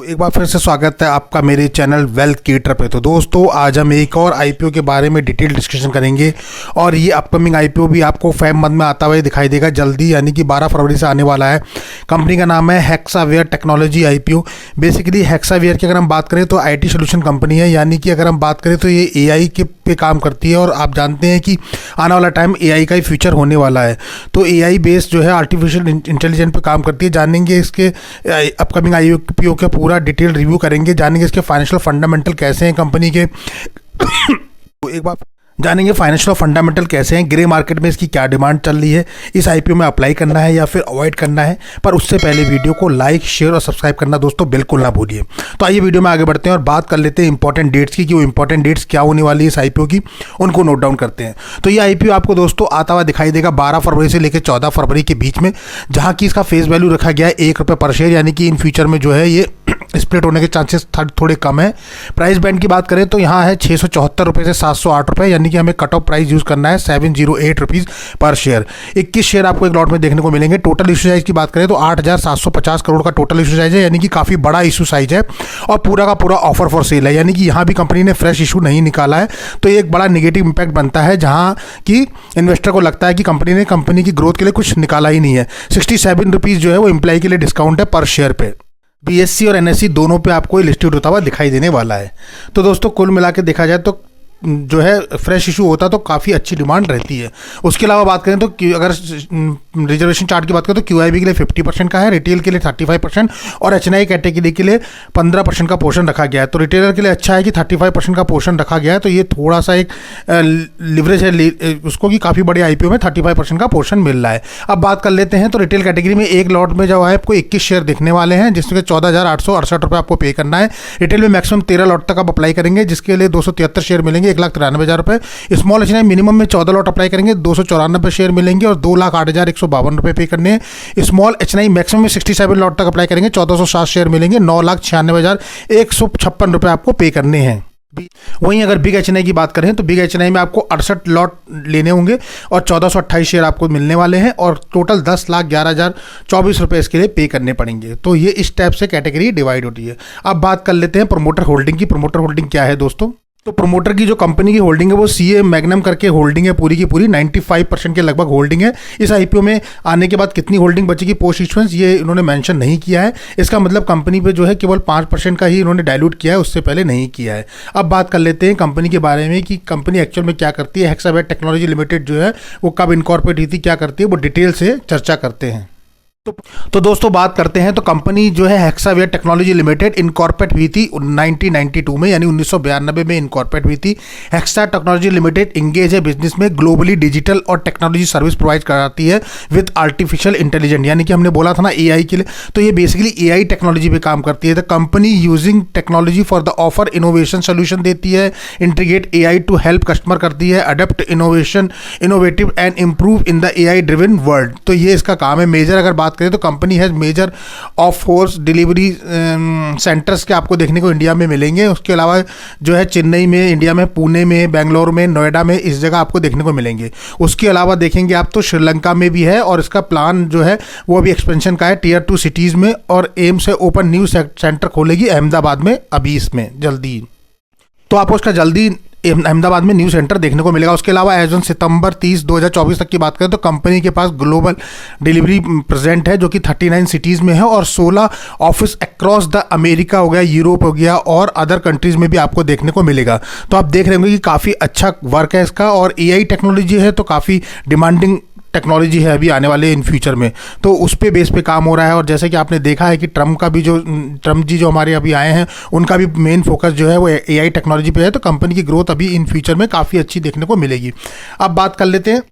एक बार फिर से स्वागत है आपका मेरे चैनल वेल्थ क्रिएटर पे। तो दोस्तों आज हम एक और आईपीओ के बारे में डिटेल डिस्कशन करेंगे और ये अपकमिंग आईपीओ भी आपको फेब मंथ में आता हुआ दिखाई देगा जल्दी, यानी कि 12 फरवरी से आने वाला है। कंपनी का नाम है Hexaware technology IPO. Basically Hexaware की अगर हम बात करें तो आईटी सोल्यूशन कंपनी है, यानी कि अगर हम बात करें तो ये एआई के पे काम करती है और आप जानते हैं कि आने वाला टाइम एआई का ही फ्यूचर होने वाला है। तो एआई बेस्ड जो है आर्टिफिशियल इंटेलिजेंस पे काम करती है। जानेंगे इसके अपकमिंग आईपीओ का पूरा डिटेल रिव्यू करेंगे, जानेंगे इसके फाइनेंशियल फंडामेंटल कैसे हैं कंपनी के तो एक बार जानेंगे फाइनेंशियल फंडामेंटल कैसे हैं, ग्रे मार्केट में इसकी क्या डिमांड चल रही है, इस आईपीओ में अप्लाई करना है या फिर अवॉइड करना है। पर उससे पहले वीडियो को लाइक शेयर और सब्सक्राइब करना दोस्तों बिल्कुल ना भूलिए। तो आइए वीडियो में आगे बढ़ते हैं और बात कर लेते हैं इंपॉर्टेंट डेट्स की, कि वो इंपॉर्टेंट डेट्स क्या होने वाली है इस आईपीओ की, उनको नोट डाउन करते हैं। तो ये आईपीओ आपको दोस्तों आता हुआ दिखाई देगा 12 फरवरी से लेकर 14 फरवरी के बीच में, जहाँ की इसका फेस वैल्यू रखा गया है ₹1 पर शेयर, यानी कि इन फ्यूचर में जो है ये स्प्लिट होने के चांसेस थोड़े कम है। प्राइस बैंड की बात करें तो यहाँ है ₹674 से ₹708, यानी कि हमें कट ऑफ प्राइस यूज़ करना है ₹708 पर शेयर। 21 शेयर आपको एक लॉट में देखने को मिलेंगे। टोटल इशू साइज की बात करें तो 8,750 करोड़ का टोटल इशू साइज है, यानी कि काफ़ी बड़ा इशू साइज है और पूरा का पूरा ऑफर फॉर सेल है, यानी कि यहाँ भी कंपनी ने फ्रेश इशू नहीं निकाला है। तो ये एक बड़ा नेगेटिव इंपैक्ट बनता है, जहाँ कि इन्वेस्टर को लगता है कि कंपनी की ग्रोथ के लिए कुछ निकाला ही नहीं है। ₹67 जो है वो एम्प्लॉय के लिए डिस्काउंट है पर शेयर पे। बीएससी और एनएससी दोनों पे आपको लिस्टेड होता हुआ दिखाई देने वाला है। तो दोस्तों कुल मिला के देखा जाए तो जो है फ्रेश इशू होता तो काफ़ी अच्छी डिमांड रहती है। उसके अलावा बात करें तो अगर रिजर्वेशन चार्ट की बात करें तो क्यूआईबी के लिए 50% का है, रिटेल के लिए 35% और एचएनआई कैटेगरी के लिए 15% का पोर्शन रखा गया है। तो रिटेलर के लिए अच्छा है कि 35% का पोर्शन रखा गया है, तो ये थोड़ा सा एक लिवरेज है उसको कि काफ़ी बड़े आईपीओ में 35% का पोर्शन मिल रहा है। अब बात कर लेते हैं तो रिटेल कैटेगरी में एक लॉट में जो है आपको 21 शेयर देखने वाले हैं, जिसमें ₹14,868 आपको पे करना है। रिटेल में मैक्सिमम 13 लॉट तक आप अप्लाई करेंगे, जिसके लिए 273 शेयर मिलेंगे, ₹1,93,000। स्मॉल एचएनआई मिनिमम में 14 लॉट अप्लाई करेंगे, 294 शेयर मिलेंगे और ₹2,08,152 पे करने हैं। स्मॉल एचएनआई मैक्सिमम में 67 लॉट तक अप्लाई करेंगे, 1407 शेयर मिलेंगे, ₹9,96,156 आपको पे करने हैं। वहीं अगर बिग एचएनआई की बात करें तो बिग एचएनआई में आपको 68 लॉट लेने होंगे और 1428 शेयर आपको मिलने वाले हैं और टोटल ₹10,11,024 इसके लिए पे करने पड़ेंगे। तो ये इस टाइप से कैटेगरी डिवाइड होती है। अब बात कर लेते हैं प्रमोटर होल्डिंग की। प्रमोटर होल्डिंग क्या है दोस्तों? तो प्रमोटर की जो कंपनी की होल्डिंग है वो सीए मैग्नम करके होल्डिंग है, पूरी की पूरी 95% के लगभग होल्डिंग है। इस आईपीओ में आने के बाद कितनी होल्डिंग बचेगी पोस्ट इश्यूएंस ये इन्होंने मेंशन नहीं किया है। इसका मतलब कंपनी पे जो है केवल 5% का ही इन्होंने डाइल्यूट किया है, उससे पहले नहीं किया है। अब बात कर लेते हैं कंपनी के बारे में कि कंपनी एक्चुअल में क्या करती है। हेक्सावेयर टेक्नोलॉजी लिमिटेड जो है वो कब इनकॉर्पोरेट हुई थी, क्या करती है, वो डिटेल से चर्चा करते हैं। तो दोस्तों बात करते हैं तो कंपनी जो है हेक्सावेयर टेक्नोलॉजी लिमिटेड इनकॉर्पोरेट हुई थी 1992 में, यानी 1992 में इनकॉर्पोरेट हुई थी। हेक्सा टेक्नोलॉजी लिमिटेड इंगेज है बिजनेस में, ग्लोबली डिजिटल और टेक्नोलॉजी सर्विस प्रोवाइड कराती है विद आर्टिफिशियल इंटेलिजेंस, यानी कि हमने बोला था ना एआई के लिए, तो ये बेसिकली एआई टेक्नोलॉजी पे काम करती है। The company using technology for the offer innovation solution देती है, integrate AI to help customer करती है, adept innovative and improve in the AI driven world. तो ये इसका काम है। मेजर अगर बात करें तो company has measure of force delivery centres के आपको देखने को इंडिया में मिलेंगे। उसके अलावा जो है चेन्नई में, इंडिया में पुणे में, बेंगलोर में, नोएडा में, इस जगह आपको देखने को मिलेंगे। उसके अलावा देखेंगे आप तो श्रीलंका में भी है और इसका प्लान जो है वो अभी एक्सपेंशन का है टियर 2 सिटीज़ में और एम से ओपन न्यू सेंटर खोलेगी अहमदाबाद में अभी इसमें जल्दी। तो आपको उसका जल्दी अहमदाबाद में न्यू सेंटर देखने को मिलेगा। उसके अलावा एज ऑन सितंबर 30, 2024 तक की बात करें तो कंपनी के पास ग्लोबल डिलीवरी प्रेजेंट है जो कि 39 सिटीज़ में है और 16 ऑफिस अक्रॉस द अमेरिका हो गया, यूरोप हो गया और अदर कंट्रीज़ में भी आपको देखने को मिलेगा। तो आप देख रहे होंगे कि काफ़ी अच्छा वर्क है इसका और एआई टेक्नोलॉजी है तो काफ़ी डिमांडिंग टेक्नोलॉजी है अभी आने वाले इन फ्यूचर में, तो उस पे बेस पे काम हो रहा है। और जैसे कि आपने देखा है कि ट्रम्प जी जो हमारे अभी आए हैं उनका भी मेन फोकस जो है वो एआई टेक्नोलॉजी पे है, तो कंपनी की ग्रोथ अभी इन फ्यूचर में काफ़ी अच्छी देखने को मिलेगी। अब बात कर लेते हैं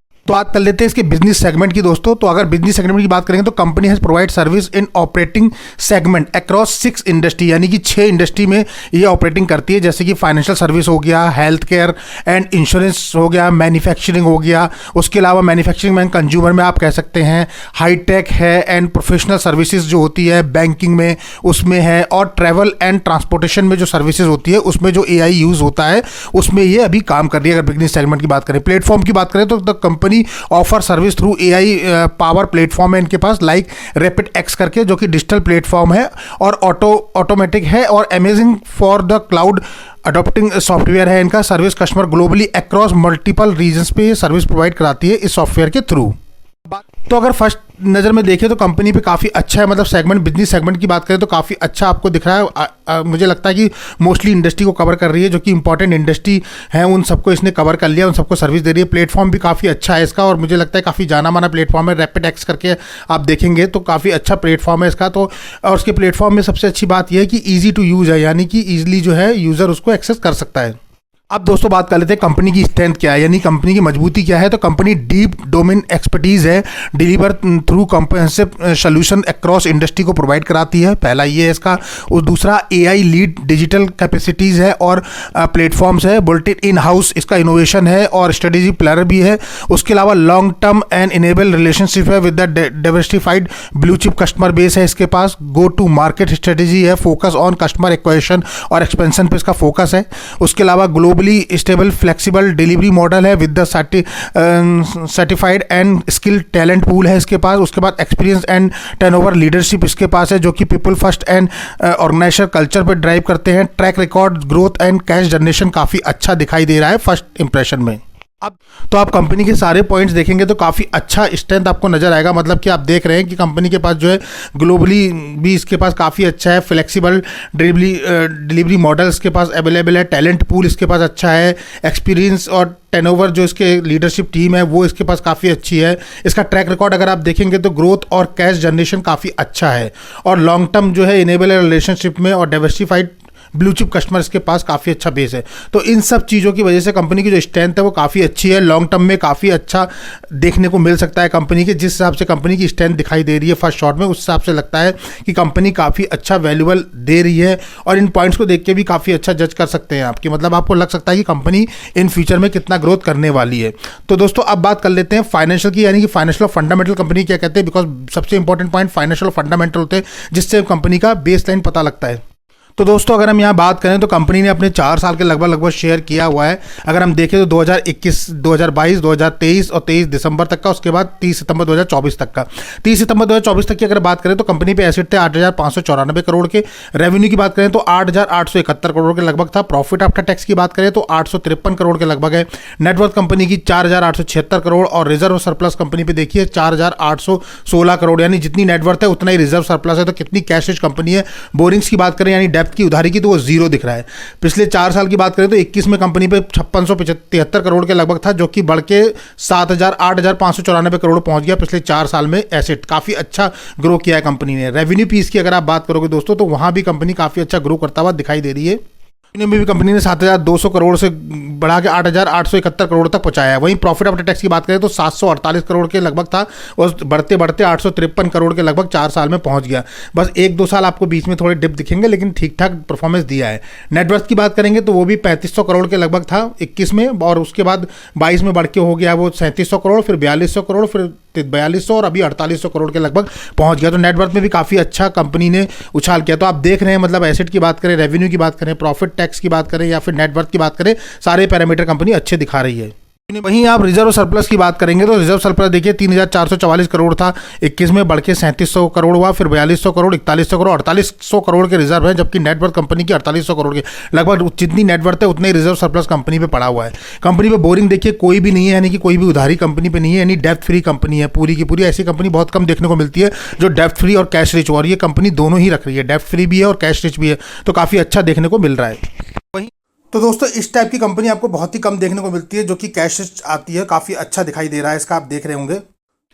इसके बिजनेस सेगमेंट की दोस्तों। तो अगर बिजनेस सेगमेंट की बात करेंगे तो company has provide service in operating segment across 6 industry, यानी कि 6 इंडस्ट्री में ये ऑपरेटिंग करती है, जैसे कि फाइनेंशियल सर्विस हो गया, हेल्थ केयर एंड इंश्योरेंस हो गया, मैन्युफैक्चरिंग हो गया। उसके अलावा मैन्युफैक्चरिंग में कंज्यूमर में आप कह सकते हैं, हाईटेक है एंड प्रोफेशनल सर्विसेज जो होती है बैंकिंग में उसमें है, और ट्रैवल एंड ट्रांसपोर्टेशन में जो सर्विसेज होती है उसमें जो एआई यूज़ होता है उसमें ये अभी काम कर रही है। अगर बिजनेस सेगमेंट की बात करें, प्लेटफॉर्म की बात करें तो the company company offer service through AI power platform है इनके पास, लाइक रैपिड एक्स करके, जो कि डिजिटल प्लेटफॉर्म है और ऑटोमेटिक है, और amazing for the cloud adopting software है इनका। Service customer globally across multiple regions पे सर्विस प्रोवाइड कराती है इस सॉफ्टवेयर के थ्रू। तो अगर फर्स्ट नज़र में देखें तो कंपनी पे काफ़ी अच्छा है, मतलब सेगमेंट, बिजनेस सेगमेंट की बात करें तो काफ़ी अच्छा आपको दिख रहा है। मुझे लगता है कि मोस्टली इंडस्ट्री को कवर कर रही है, जो कि इंपॉर्टेंट इंडस्ट्री है उन सबको इसने कवर कर लिया, उन सबको सर्विस दे रही है। प्लेटफॉर्म भी काफ़ी अच्छा है इसका, और मुझे लगता है काफ़ी जाना माना प्लेटफॉर्म है। रैपिड एक्स करके आप देखेंगे तो काफ़ी अच्छा प्लेटफॉर्म है इसका। तो और उसके प्लेटफॉर्म में सबसे अच्छी बात यह है कि ईजी टू यूज़ है, यानी कि ईजिली जो है यूज़र उसको एक्सेस कर सकता है। अब दोस्तों बात कर लेते हैं कंपनी की स्ट्रेंथ क्या है, यानी कंपनी की मजबूती क्या है। तो कंपनी डीप डोमेन एक्सपर्टीज है, deliver through comprehensive solution across industry को प्रोवाइड कराती है, पहला ये है इसका। और दूसरा AI लीड डिजिटल कैपेसिटीज़ है और प्लेटफॉर्म्स है, बुल्टेड इन हाउस इसका इनोवेशन है और स्ट्रेटेजी प्लेयर भी है। उसके अलावा long term and enable relationship है with the diversified blue chip customer base है इसके पास। गो टू मार्केट स्ट्रेटेजी है, फोकस ऑन कस्टमर एक्वाजिशन और एक्सपेंशन पे इसका फोकस है। उसके अलावा globally stable flexible delivery model है with the certified and skill talent pool है इसके पास। उसके बाद एक्सपीरियंस एंड टर्नओवर लीडरशिप इसके पास है, जो कि people first and organisation culture पर ड्राइव करते हैं। Track record growth and cash generation काफ़ी अच्छा दिखाई दे रहा है फर्स्ट इंप्रेशन में। अब तो आप कंपनी के सारे पॉइंट्स देखेंगे तो काफ़ी अच्छा स्ट्रेंथ आपको नज़र आएगा, मतलब कि आप देख रहे हैं कि कंपनी के पास जो है ग्लोबली भी इसके पास काफ़ी अच्छा है, फ्लेक्सिबल डिलीवरी मॉडल इसके पास अवेलेबल है, टैलेंट पूल इसके पास अच्छा है, एक्सपीरियंस और टर्नओवर जो इसके लीडरशिप टीम है वो इसके पास काफ़ी अच्छी है। इसका ट्रैक रिकॉर्ड अगर आप देखेंगे तो ग्रोथ और कैश जनरेशन काफ़ी अच्छा है, और लॉन्ग टर्म जो है इनेबल रिलेशनशिप में और डाइवर्सिफाइड ब्लू चिप कस्टमर्स के पास काफ़ी अच्छा बेस है। तो इन सब चीज़ों की वजह से कंपनी की जो स्ट्रेंथ है वो काफ़ी अच्छी है, लॉन्ग टर्म में काफ़ी अच्छा देखने को मिल सकता है कंपनी के। जिस हिसाब से कंपनी की स्ट्रेंथ दिखाई दे रही है फर्स्ट शॉट में, उस हिसाब से लगता है कि कंपनी काफ़ी अच्छा वैल्यूएबल दे रही है, और इन पॉइंट्स को देख के भी काफ़ी अच्छा जज कर सकते हैं आपकी, मतलब आपको लग सकता है कि कंपनी इन फ्यूचर में कितना ग्रोथ करने वाली है। तो दोस्तों अब बात कर लेते हैं फाइनेंशियल की, यानी कि फाइनेंशियल फंडामेंटल कंपनी क्या कहते हैं, बिकॉज सबसे इंपॉर्टेंट पॉइंट फाइनेंशियल फंडामेंटल होते हैं जिससे कंपनी का बेस लाइन पता लगता है। तो दोस्तों अगर हम यहाँ बात करें तो कंपनी ने अपने 4 साल के लगभग शेयर किया हुआ है। अगर हम देखें तो 2021, 2022, 2023 और 23 दिसंबर तक का, उसके बाद 30 सितंबर 2024 तक का। 30 सितंबर 2024 तक की अगर बात करें तो कंपनी पे एसेट थे 8,594 करोड़ के। रेवेन्यू की बात करें तो 8,871 करोड़ के लगभग था। प्रॉफिट आफ्टर टैक्स की बात करें तो 853 करोड़ के लगभग है। नेटवर्थ कंपनी की 4,876 करोड़, और रिजर्व सरप्लस कंपनी पे देखिए 4,816 करोड़, यानी जितनी नेटवर्थ है उतना ही रिजर्व सरप्लस है। तो कितनी कैश रिच कंपनी है। बोरिंग्स की बात करें यानी की उधारी की, तो वो जीरो दिख रहा है। पिछले 4 साल की बात करें तो 21 में कंपनी पे 5673 करोड़ के लगभग था, जो कि बढ़ के 8,594 करोड़ पहुंच गया पिछले 4 साल में। एसेट काफ़ी अच्छा ग्रो किया है कंपनी ने। रेवेन्यू पीस की अगर आप बात करोगे दोस्तों तो वहां भी कंपनी काफ़ी अच्छा ग्रो करता हुआ दिखाई दे रही है। में भी कंपनी ने 7,200 करोड़ से बढ़ा के 8,871 करोड़ तक पहुंचाया है। वहीं प्रॉफिट आफ्टर टैक्स की बात करें तो 748 करोड़ के लगभग था, और बढ़ते बढ़ते 853 करोड़ के लगभग 4 साल में पहुंच गया। बस 1-2 साल आपको बीच में थोड़े डिप दिखेंगे, लेकिन ठीक ठाक परफॉर्मेंस दिया है। नेटवर्थ की बात करेंगे तो वो भी 3500 करोड़ के लगभग था 21 में, और उसके बाद 22 में बढ़ के हो गया वो 3700 करोड़, फिर 4200 करोड़, फिर 4200 और अभी 4800 करोड़ के लगभग पहुंच गया। तो नेटवर्थ में भी काफ़ी अच्छा कंपनी ने उछाल किया। तो आप देख रहे हैं, मतलब एसेट की बात करें, रेवेन्यू की बात करें, प्रॉफिट टैक्स की बात करें या फिर नेटवर्थ की बात करें, सारे पैरामीटर कंपनी अच्छे दिखा रही है। वहीं आप रिजर्व सरप्लस की बात करेंगे तो रिजर्व सरप्लस देखिए 3,444 करोड़ था 21 में, बढ़ के 3700 करोड़ हुआ, फिर 4200 करोड़, 4100 करोड़, 4800 करोड़ के रिजर्व है, जबकि नेटवर्थ कंपनी की 4800 करोड़ के लगभग जितनी नेटवर्थ है उतने ही रिजर्व सरप्लस कंपनी पे पड़ा हुआ है। कंपनी पे बोरिंग देखिए कोई भी नहीं है, यानी कि कोई भी उधारी कंपनी पे नहीं है, यानी डेप्थ फ्री कंपनी है पूरी की पूरी। ऐसी कंपनी बहुत कम देखने को मिलती है जो डेप्थ फ्री और कैश रिच, और ये कंपनी दोनों ही रख रही है, डेप्थ फ्री भी है और कैश रिच भी है, तो काफ़ी अच्छा देखने को मिल रहा है। तो दोस्तों इस टाइप की कंपनी आपको बहुत ही कम देखने को मिलती है जो कि कैश आती है, काफ़ी अच्छा दिखाई दे रहा है इसका, आप देख रहे होंगे।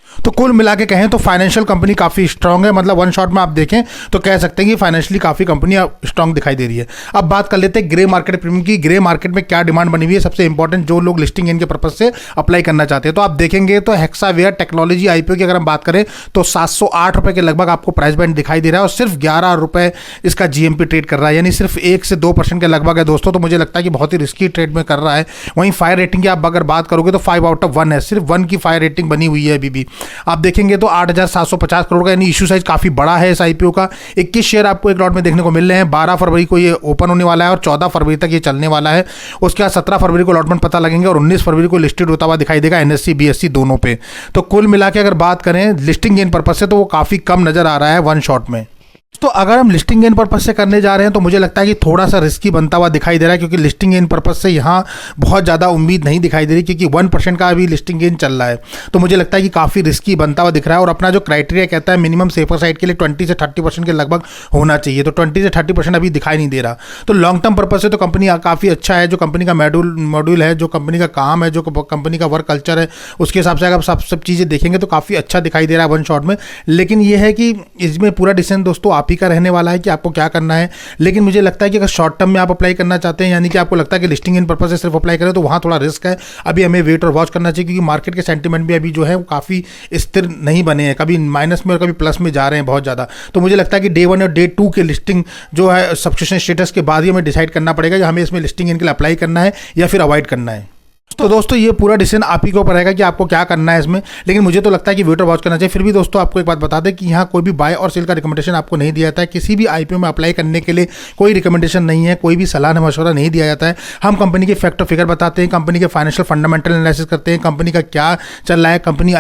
तो कुल मिला के कहें तो फाइनेंशियल कंपनी काफ़ी स्ट्रांग है, मतलब वन शॉट में आप देखें तो कह सकते हैं कि फाइनेंशियली काफ़ी कंपनी स्ट्रांग दिखाई दे रही है। अब बात कर लेते हैं ग्रे मार्केट प्रीमियम की। ग्रे मार्केट में क्या डिमांड बनी हुई है, सबसे इंपॉर्टेंट जो लोग लिस्टिंग इनके पर्पज से अप्लाई करना चाहते हैं। तो आप देखेंगे तो हेक्सावेयर टेक्नोलॉजी IPO की अगर हम बात करें तो 708 रुपये के लगभग आपको प्राइस बैंड दिखाई दे रहा है, और सिर्फ 11 रुपये इसका GMP ट्रेड कर रहा है, यानी सिर्फ 1 से 2% के लगभग है दोस्तों। तो मुझे लगता है कि बहुत ही रिस्की ट्रेड में कर रहा है। वहीं फायर रेटिंग की आप अगर बात करोगे तो 5 आउट ऑफ 1 है, सिर्फ 1 की फायर रेटिंग बनी हुई है अभी भी। आप देखेंगे तो 8,750 करोड़ का, यानी इशू साइज काफ़ी बड़ा है इस आईपीओ का। 21 शेयर आपको एक लॉट में देखने को मिल रहे हैं। 12 फरवरी को ये ओपन होने वाला है और 14 फरवरी तक ये चलने वाला है। उसके बाद 17 फरवरी को अलॉटमेंट पता लगेंगे और 19 फरवरी को लिस्टेड होता हुआ दिखाई देगा NSE BSE दोनों पे। तो कुल मिला के अगर बात करें लिस्टिंग गेन पर्पज से तो वो काफ़ी कम नज़र आ रहा है वन शॉट में। तो अगर हम लिस्टिंग गेन पर्पज से करने जा रहे हैं तो मुझे लगता है कि थोड़ा सा रिस्की बनता हुआ दिखाई दे रहा है, क्योंकि लिस्टिंग गेन पर्पज से यहाँ बहुत ज़्यादा उम्मीद नहीं दिखाई दे रही, क्योंकि 1% का अभी लिस्टिंग गेन चल रहा है। तो मुझे लगता है कि काफ़ी रिस्की बनता हुआ दिख रहा है। और अपना जो क्राइटेरिया कहता है मिनिमम सेफर साइड के लिए 20 से 30% के लगभग होना चाहिए, तो 20 से 30% अभी दिखाई नहीं दे रहा। तो लॉन्ग टर्म पर्पज से तो कंपनी काफ़ी अच्छा है, जो कंपनी का मॉड्यूल है, जो कंपनी का काम है, जो कंपनी का वर्क कल्चर है, उसके हिसाब से अगर सब चीज़ें देखेंगे तो काफ़ी अच्छा दिखाई दे रहा है वन शॉट में। लेकिन ये है कि इसमें पूरा डिसीजन दोस्तों आप ही का रहने वाला है कि आपको क्या करना है। लेकिन मुझे लगता है कि अगर शॉर्ट टर्म में आप अप्लाई करना चाहते हैं, यानी कि आपको लगता है कि लिस्टिंग इन पर्पज से सिर्फ अप्लाई करें, तो वहाँ थोड़ा रिस्क है। अभी हमें वेट और वॉच करना चाहिए, क्योंकि मार्केट के सेंटीमेंट भी अभी जो है वो काफ़ी स्थिर नहीं बने हैं, कभी माइनस में और कभी प्लस में जा रहे हैं बहुत ज़्यादा। तो मुझे लगता है कि डे 1 और डे 2 के लिस्टिंग जो है सब्सक्रिप्शन स्टेटस के बाद ही हमें डिसाइड करना पड़ेगा कि हमें इसमें लिस्टिंग इनके लिए अप्लाई करना है या फिर अवॉइड करना है। तो दोस्तों ये पूरा डिसीजन आप ही के ऊपर रहेगा कि आपको क्या करना है इसमें। लेकिन मुझे तो लगता है कि वेट और वॉच करना चाहिए। फिर भी दोस्तों आपको एक बात बता दें कि यहाँ कोई भी बाय और सेल का रिकमेंडेशन आपको नहीं दिया जाता है। किसी भी आईपीओ में अप्लाई करने के लिए कोई रिकमेंडेशन नहीं है, कोई भी सलाह मशवरा नहीं दिया जाता है। हम कंपनी के फैक्ट और फिगर बताते हैं, कंपनी के फाइनेंशियल फंडामेंटल एनालिसिस करते हैं, कंपनी का क्या चल रहा है, कंपनी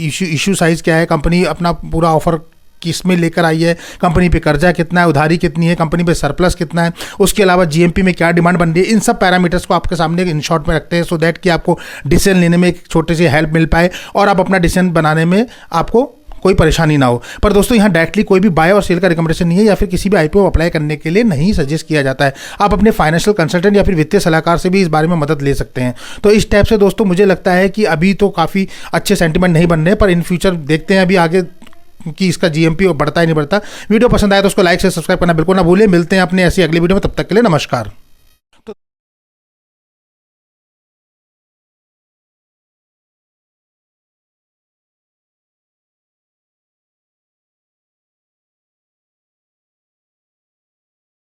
इशू साइज क्या है, कंपनी अपना पूरा ऑफर किस में लेकर आई है, कंपनी पे कर्जा कितना है, उधारी कितनी है, कंपनी पे सरप्लस कितना है, उसके अलावा जीएमपी में क्या डिमांड बन रही है। इन सब पैरामीटर्स को आपके सामने इन शॉर्ट में रखते हैं, सो दैट कि आपको डिसीजन लेने में एक छोटी सी हेल्प मिल पाए और आप अपना डिसीजन बनाने में आपको कोई परेशानी ना हो। पर दोस्तों यहाँ डायरेक्टली कोई भी बाय और सेल का रिकमेंडेशन नहीं है, या फिर किसी भी आईपीओ अप्लाई करने के लिए नहीं सजेस्ट किया जाता है। आप अपने फाइनेंशियल कंसल्टेंट या फिर वित्तीय सलाहकार से भी इस बारे में मदद ले सकते हैं। तो इस टाइप से दोस्तों मुझे लगता है कि अभी तो काफ़ी अच्छे सेंटीमेंट नहीं बन रहे, पर इन फ्यूचर देखते हैं अभी आगे कि इसका जीएमपी बढ़ता है नहीं बढ़ता। वीडियो पसंद आया तो उसको लाइक से सब्सक्राइब करना बिल्कुल ना भूलिए। मिलते हैं अपने ऐसी अगली वीडियो में, तब तक के लिए नमस्कार।